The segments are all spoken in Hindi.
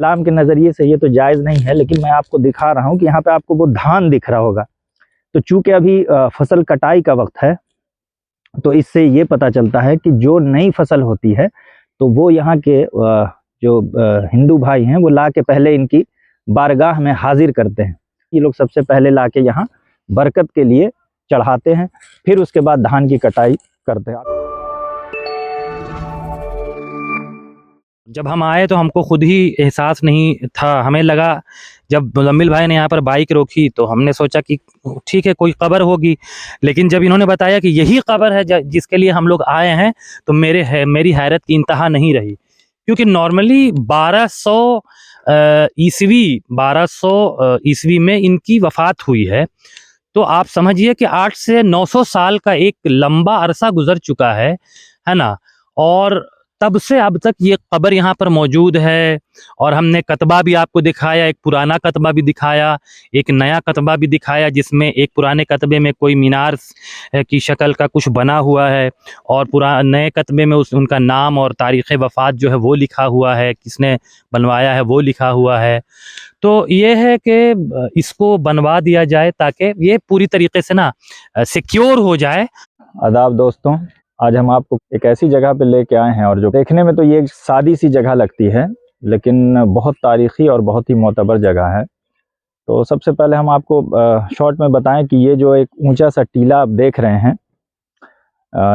इस्लाम के नज़रिए से ये तो जायज़ नहीं है, लेकिन मैं आपको दिखा रहा हूँ कि यहाँ पे आपको वो धान दिख रहा होगा। तो चूँकि अभी फसल कटाई का वक्त है, तो इससे ये पता चलता है कि जो नई फसल होती है तो वो यहाँ के जो हिंदू भाई हैं वो ला के पहले इनकी बारगाह में हाजिर करते हैं। ये लोग सबसे पहले ला के यहाँ बरकत के लिए चढ़ाते हैं, फिर उसके बाद धान की कटाई करते हैं। जब हम आए तो हमको खुद ही एहसास नहीं था, हमें लगा जब मुजम्मिल भाई ने यहाँ पर बाइक रोकी तो हमने सोचा कि ठीक है कोई कब्र होगी, लेकिन जब इन्होंने बताया कि यही कब्र है जिसके लिए हम लोग आए हैं तो मेरी हैरत की इंतहा नहीं रही। क्योंकि नॉर्मली 1200 ईस्वी में इनकी वफ़ात हुई है, तो आप समझिए कि 800 से 900 साल का एक लंबा अरसा गुजर चुका है ना। और तब से अब तक ये कब्र यहाँ पर मौजूद है। और हमने कतबा भी आपको दिखाया, एक पुराना कतबा भी दिखाया, एक नया कतबा भी दिखाया, जिसमें एक पुराने कतबे में कोई मीनार की शक्ल का कुछ बना हुआ है और नए कतबे में उनका नाम और तारीख़ वफ़ात जो है वो लिखा हुआ है, किसने बनवाया है वो लिखा हुआ है। तो ये है कि इसको बनवा दिया जाए ताकि ये पूरी तरीके से ना सिक्योर हो जाए। आदाब दोस्तों, आज हम आपको एक ऐसी जगह पे लेके आए हैं और जो देखने में तो ये एक सादी सी जगह लगती है, लेकिन बहुत तारीख़ी और बहुत ही मोतबर जगह है। तो सबसे पहले हम आपको शॉर्ट में बताएं कि ये जो एक ऊंचा सा टीला आप देख रहे हैं,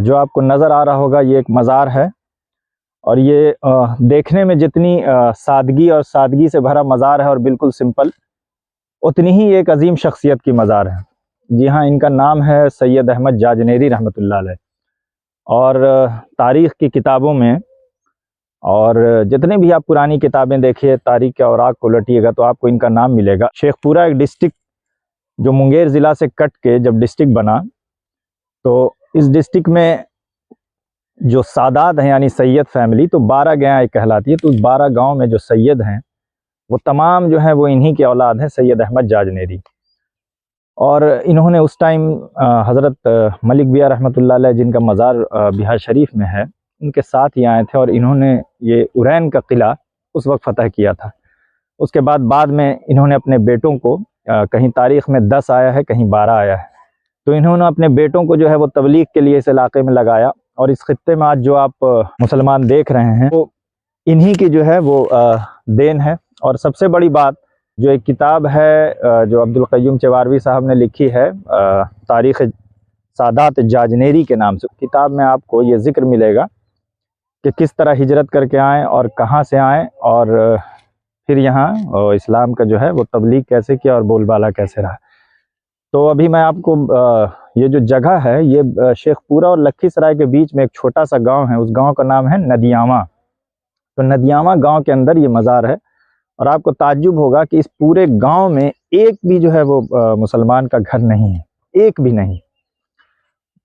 जो आपको नज़र आ रहा होगा, ये एक मज़ार है। और ये देखने में जितनी सादगी और सादगी से भरा मज़ार है और बिल्कुल सिंपल, उतनी ही एक अजीम शख्सियत की मज़ार है। जी हाँ, इनका नाम है सैयद अहमद जाजनेरी रहमतुल्लाह अलैह। और तारीख़ की किताबों में और जितने भी आप पुरानी किताबें देखिए, तारीख़ के औराक को उलटिएगा तो आपको इनका नाम मिलेगा। शेखपुरा एक डिस्ट्रिक्ट जो मुंगेर ज़िला से कट के जब डिस्ट्रिक्ट बना, तो इस डिस्ट्रिक्ट में जो सादात हैं यानी सैयद फैमिली, तो 12 गाँव कहलाती है। तो उस 12 गाँव में जो सैयद हैं वो तमाम जो हैं वो इन्हीं की औलाद हैं, सैयद अहमद जाजनेरी। और इन्होंने उस टाइम हज़रत मलिक बिया रहमतुल्लाह अलैह, जिनका मज़ार बिहार शरीफ में है, उनके साथ ही आए थे और इन्होंने ये उरैन का किला उस वक्त फ़तह किया था। उसके बाद में इन्होंने अपने बेटों को, कहीं तारीख़ में 10 आया है, कहीं 12 आया है, तो इन्होंने अपने बेटों को जो है वो तबलीग के लिए इस इलाके में लगाया। और इस खित्ते में आज जो आप मुसलमान देख रहे हैं वो इन्हीं की जो है वो देन है। और सबसे बड़ी बात, जो एक किताब है जो अब्दुल क़य्यूम चवारवी साहब ने लिखी है, तारीख़ सादात जाजनेरी के नाम से, किताब में आपको ये ज़िक्र मिलेगा कि किस तरह हिजरत करके आए और कहाँ से आए और फिर यहाँ इस्लाम का जो है वो तबलीग कैसे किया और बोलबाला कैसे रहा। तो अभी मैं आपको ये जो जगह है, ये शेखपुरा और लखीसराय के बीच में एक छोटा सा गांव है, उस गांव का नाम है नदियामा। तो नदियामा गांव के अंदर ये मज़ार है। और आपको ताज्जुब होगा कि इस पूरे गांव में एक भी जो है वो मुसलमान का घर नहीं है, एक भी नहीं।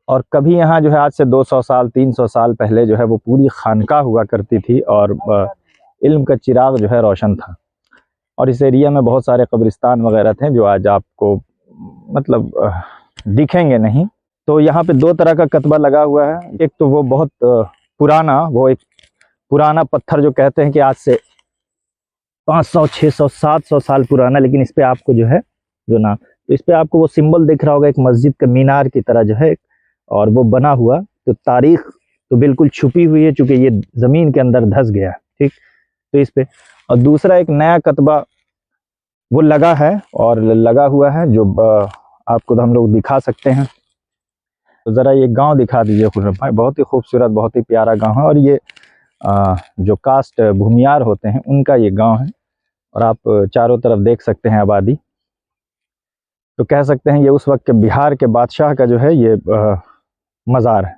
और कभी यहाँ जो है आज से 200 साल 300 साल पहले जो है वो पूरी खानका हुआ करती थी और इल्म का चिराग जो है रोशन था। और इस एरिया में बहुत सारे कब्रिस्तान वगैरह थे जो आज आपको मतलब दिखेंगे नहीं। तो यहाँ पे 2 तरह का कतबा लगा हुआ है। एक तो वो बहुत पुराना, वो एक पुराना पत्थर जो कहते हैं कि आज से 500 600 700 साल पुराना, लेकिन इस पे आपको जो है जो ना, तो इस पे आपको वो सिंबल दिख रहा होगा, एक मस्जिद का मीनार की तरह जो है, और वो बना हुआ। तो तारीख तो बिल्कुल छुपी हुई है चूँकि ये ज़मीन के अंदर धंस गया, ठीक। तो इस पे, और दूसरा एक नया कतबा वो लगा है और लगा हुआ है जो आपको तो हम लोग दिखा सकते हैं। तो ज़रा ये गांव दिखा दीजिए खुर्रम भाई, बहुत ही खूबसूरत, बहुत ही प्यारा गांव है। और ये जो कास्ट भूमियार होते हैं उनका ये गांव है। और आप चारों तरफ देख सकते हैं आबादी। तो कह सकते हैं ये उस वक्त के बिहार के बादशाह का जो है ये मज़ार है।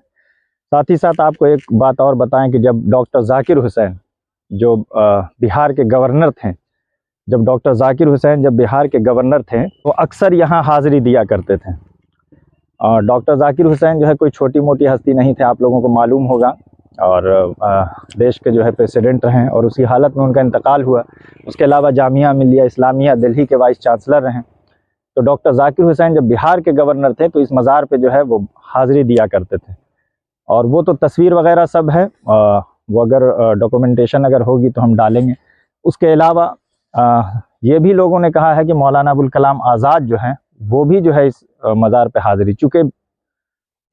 साथ ही साथ आपको एक बात और बताएं कि जब डॉक्टर जाकिर हुसैन जो बिहार के गवर्नर थे, जब डॉक्टर जाकिर हुसैन जब बिहार के गवर्नर थे तो अक्सर यहाँ हाज़िरी दिया करते थे। और डॉक्टर जाकिर हुसैन जो है कोई छोटी मोटी हस्ती नहीं थे, आप लोगों को मालूम होगा। और देश के जो है प्रेसिडेंट रहे और उसी हालत में उनका इंतकाल हुआ। उसके अलावा जामिया मिलिया इस्लामिया दिल्ली के वाइस चांसलर रहे। तो डॉक्टर जाकिर हुसैन जब बिहार के गवर्नर थे तो इस मज़ार पे जो है वो हाज़िरी दिया करते थे। और वो तो तस्वीर वगैरह सब है, वो अगर डॉक्यूमेंटेशन अगर होगी तो हम डालेंगे। उसके अलावा ये भी लोगों ने कहा है कि मौलाना अबुल कलाम आज़ाद जो हैं वो भी जो है इस मज़ार पे हाज़िरी, चूँकि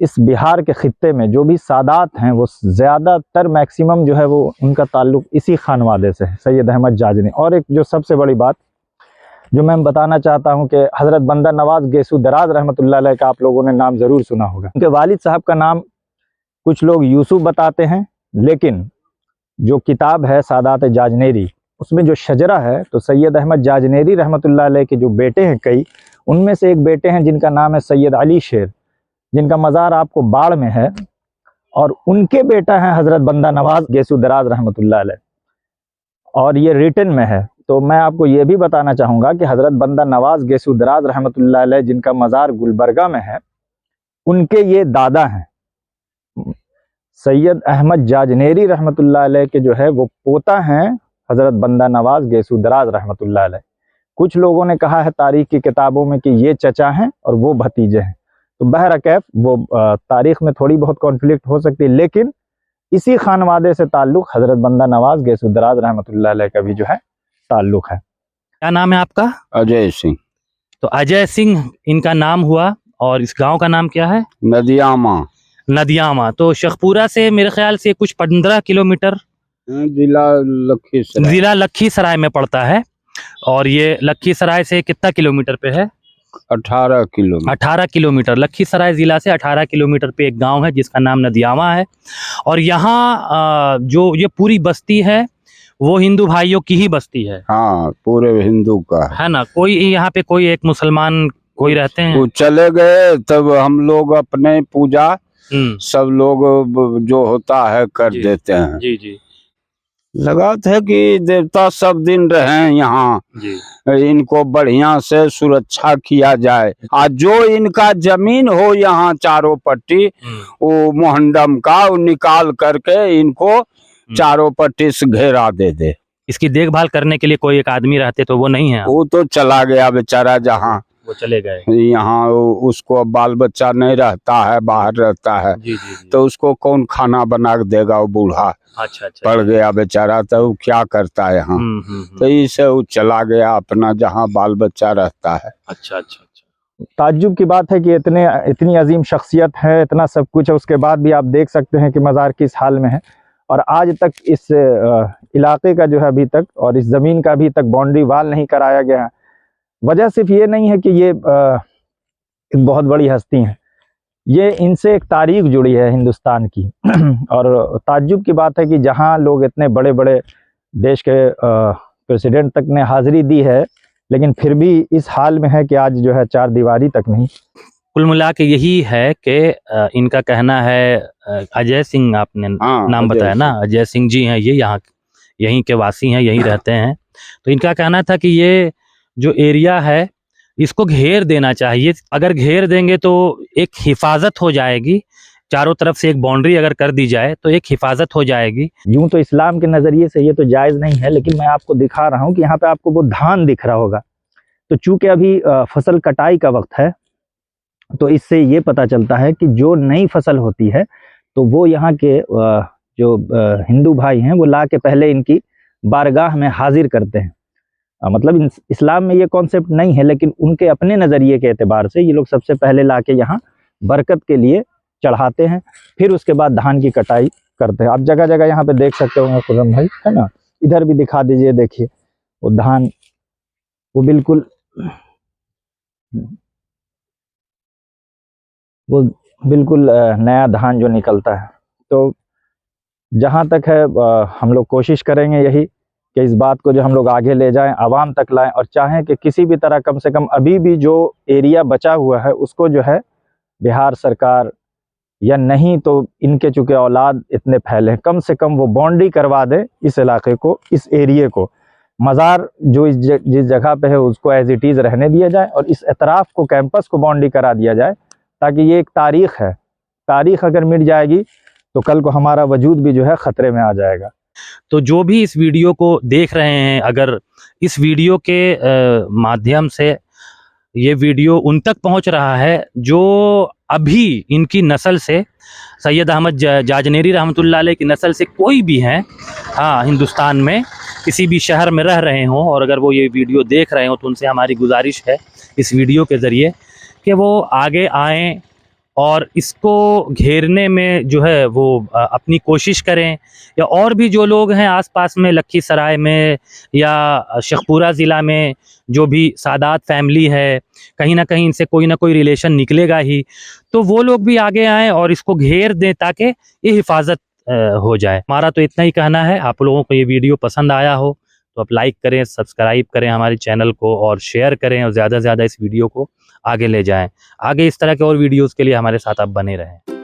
इस बिहार के ख़ित्ते में जो भी सादात हैं वो ज़्यादातर मैक्सिमम जो है वो उनका ताल्लुक़ इसी खानवादे से है, सैयद अहमद जाजनी। और एक जो सबसे बड़ी बात जो मैं बताना चाहता हूं कि हज़रत बंदा नवाज गेसू दराज रहमतुल्लाह अलैह का आप लोगों ने नाम ज़रूर सुना होगा। उनके वालिद साहब का नाम कुछ लोग यूसुफ बताते हैं, लेकिन जो किताब है सादात जाजनेरी उसमें जो शजरा है तो सैयद अहमद जाजनेरी रहमतुल्लाह अलैह के जो बेटे हैं कई, उनमें से एक बेटे हैं जिनका नाम है सैयद अली शेर, जिनका मज़ार आपको बाढ़ में है, और उनके बेटा हैं हज़रत बंदा नवाज गेसू दराज रहमतुल्लाह अलैह, और ये रिटन में है। तो मैं आपको ये भी बताना चाहूँगा कि हज़रत बंदा नवाज गेसू दराज रहमतुल्लाह अलैह जिनका मज़ार गुलबर्गा में है, उनके ये दादा हैं सैयद अहमद जाजनेरी रहमतुल्लाह अलैह के जो है वो पोता हैं हज़रत बंदा नवाज गेसू दराज रहमतुल्लाह अलैह। कुछ लोगों ने कहा है तारीख़ की किताबों में कि ये चचा हैं और वो भतीजे हैं, तो बहरकैफ वो तारीख़ में थोड़ी बहुत कॉन्फ्लिक्ट हो सकती है, लेकिन इसी खानवादे से ताल्लुक़ हज़रत बंदा नवाज गेसू दराज रहमतुल्लाह अलैह का भी जो है ताल्लुक़ है। क्या नाम है आपका? अजय सिंह। तो अजय सिंह इनका नाम हुआ, और इस गांव का नाम क्या है? नदियामा। नदियामा। तो शेखपुरा से मेरे ख्याल से कुछ 15 किलोमीटर जिला लखीसराय में पड़ता है, और ये लखीसराय से कितना किलोमीटर पे है? 18 किलोमीटर। 18 किलोमीटर। लखीसराय जिला से 18 किलोमीटर पे एक गांव है जिसका नाम नदियामा है। और यहाँ जो ये पूरी बस्ती है वो हिंदू भाइयों की ही बस्ती है। हाँ, पूरे हिंदू का है ना? कोई यहाँ पे कोई एक मुसलमान कोई रहते हैं? वो चले गए तब हम लोग अपने पूजा सब लोग जो होता है कर देते हैं। जी जी। लगाता है कि देवता सब दिन रहे यहाँ, इनको बढ़िया से सुरक्षा किया जाए। आज जो इनका जमीन हो यहाँ चारों पट्टी वो मोहंडम का वो निकाल करके इनको चारों पट्टी से घेरा दे। इसकी देखभाल करने के लिए कोई एक आदमी रहते तो वो नहीं है? वो तो चला गया बेचारा, जहाँ वो चले गए। यहाँ उसको बाल बच्चा नहीं रहता है, बाहर रहता है। जी, जी। तो उसको कौन खाना बना के देगा? वो बूढ़ा अच्छा। पड़ गया बेचारा, तो वो क्या करता है यहाँ? तो इसे वो चला गया अपना जहाँ बाल बच्चा रहता है। अच्छा। ताज्जुब की बात है कि इतनी अजीम शख्सियत है, इतना सब कुछ है, उसके बाद भी आप देख सकते हैं कि मज़ार किस हाल में है। और आज तक इस इलाके का जो है अभी तक, और इस ज़मीन का अभी तक बाउंड्री वाल नहीं कराया गया है। वजह सिर्फ ये नहीं है कि ये एक बहुत बड़ी हस्ती हैं, ये इनसे एक तारीख जुड़ी है हिंदुस्तान की। और ताज्जुब की बात है कि जहाँ लोग इतने बड़े बड़े देश के प्रेसिडेंट तक ने हाज़िरी दी है, लेकिन फिर भी इस हाल में है कि आज जो है चार दीवारी तक नहीं। कुल मिला के यही है कि इनका कहना है, अजय सिंह आपने नाम बताया ना, अजय सिंह जी हैं, ये यहाँ यहीं के वासी हैं, यहीं रहते हैं। तो इनका कहना था कि ये जो एरिया है इसको घेर देना चाहिए। अगर घेर देंगे तो एक हिफाजत हो जाएगी, चारों तरफ से एक बाउंड्री अगर कर दी जाए तो एक हिफाजत हो जाएगी। यूं तो इस्लाम के नज़रिए से ये तो जायज़ नहीं है, लेकिन मैं आपको दिखा रहा हूँ कि यहाँ पे आपको वो धान दिख रहा होगा। तो चूंकि अभी फसल कटाई का वक्त है, तो इससे ये पता चलता है कि जो नई फसल होती है तो वो यहाँ के जो हिंदू भाई हैं वो ला के पहले इनकी बारगाह में हाजिर करते हैं। मतलब इस्लाम में ये कॉन्सेप्ट नहीं है, लेकिन उनके अपने नज़रिए के एतबार से ये लोग सबसे पहले ला के यहाँ बरकत के लिए चढ़ाते हैं, फिर उसके बाद धान की कटाई करते हैं। आप जगह जगह यहाँ पे देख सकते होंगे खुर्रम भाई, है ना? इधर भी दिखा दीजिए, देखिए वो धान, वो बिल्कुल नया धान जो निकलता है। तो जहाँ तक है हम लोग कोशिश करेंगे यही कि इस बात को जो हम लोग आगे ले जाएं, आवाम तक लाएं, और चाहें कि किसी भी तरह कम से कम अभी भी जो एरिया बचा हुआ है उसको जो है बिहार सरकार, या नहीं तो इनके चूँकि औलाद इतने फैले हैं, कम से कम वो बाउंड्री करवा दें इस इलाके को, इस एरिए को। मज़ार जो जिस जगह पे है उसको एज इट इज़ रहने दिया जाए, और इस एतराफ़ को, कैंपस को बाउंड्री करा दिया जाए, ताकि ये एक तारीख़ है। तारीख़ अगर मिट जाएगी तो कल को हमारा वजूद भी जो है ख़तरे में आ जाएगा। तो जो भी इस वीडियो को देख रहे हैं, अगर इस वीडियो के माध्यम से ये वीडियो उन तक पहुंच रहा है जो अभी इनकी नस्ल से, सैयद अहमद जाजनेरी रहमतुल्लाह अलैह की नस्ल से कोई भी हैं हिंदुस्तान में, किसी भी शहर में रह रहे हों और अगर वो ये वीडियो देख रहे हो तो उनसे हमारी गुजारिश है इस वीडियो के ज़रिए कि वो आगे आएँ और इसको घेरने में जो है वो अपनी कोशिश करें, या और भी जो लोग हैं आसपास में लखीसराय में या शेखपुरा ज़िला में जो भी सादात फैमिली है, कहीं ना कहीं इनसे कोई ना कोई रिलेशन निकलेगा ही, तो वो लोग भी आगे आएँ और इसको घेर दें ताकि ये हिफाजत हो जाए। हमारा तो इतना ही कहना है। आप लोगों को ये वीडियो पसंद आया हो तो आप लाइक करें, सब्सक्राइब करें हमारे चैनल को और शेयर करें और ज़्यादा से ज़्यादा इस वीडियो को आगे ले जाएं। आगे इस तरह के और वीडियोस के लिए हमारे साथ आप बने रहें।